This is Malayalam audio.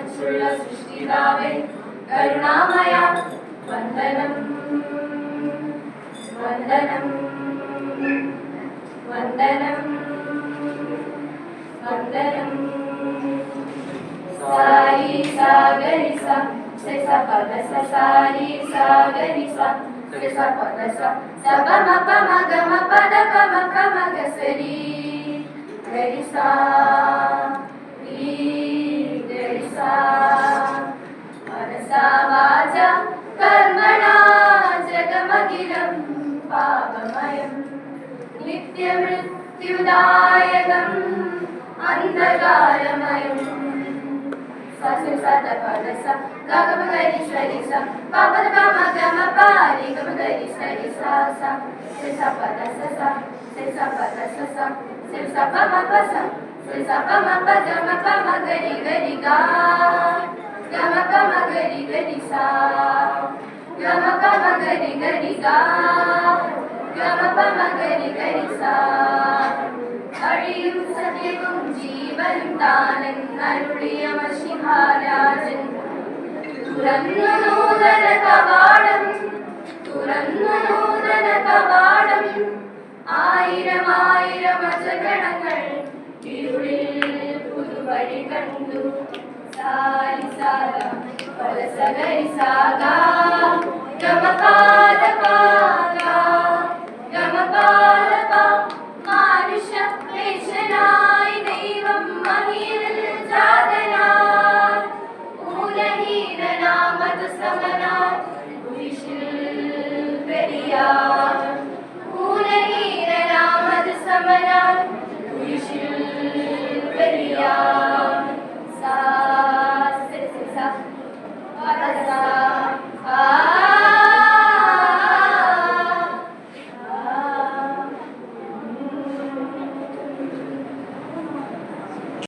വച്ചുള്ള സൃഷ്ടിതാവേ കരുണാമയ വന്ദനം വന്ദനം വന്ദനം വന്ദനം. സാരി സാഗരി സ സ പദ സ സാരി സാഗരി സ സ പദ സ സ പ മ പ മ ഗ മ പദ പ മ പ മ ഗ സരി ഗരി സ രി ഗരി സ മനസാ വാച കർമ്മണാ ജഗമഖിലം പാപമയം നിത്യമൃത്യുദായകം അന്ധകാരമയം. സ സ ത പ ധ സ ഗ ഗ മ ഗ രി സ രി സ പ പ ധ പ മ ഗ മ പ രി ഗ മ ഗ രി സ രി സ സ സ പ ധ സ സ സ പ ധ സ സ സ പ മ പ സ സ പ മ പ ഗ മ പ മ ഗ രി ഗ രി ഗ ഗ മ പ മ ഗ രി ഗ രി സ ഗ മ പ മ ഗ രി ഗ രി ഗ ഗ മ പ മ ഗ രി ഗ രി സ. അഴിയും സത്യവും ജീവനും താനെന്നരുളിയ മഷിഹാരാജൻ തുറന്നു നൂതന കവാടം തുറന്നു നൂതന കവാടം. ആയിരം ആയിരം അജഗണങ്ങൾ ഇരുളിൽ പുതുവഴി കണ്ടു. സാരി സാഗ പദ സഗരി സാഗ ഗമ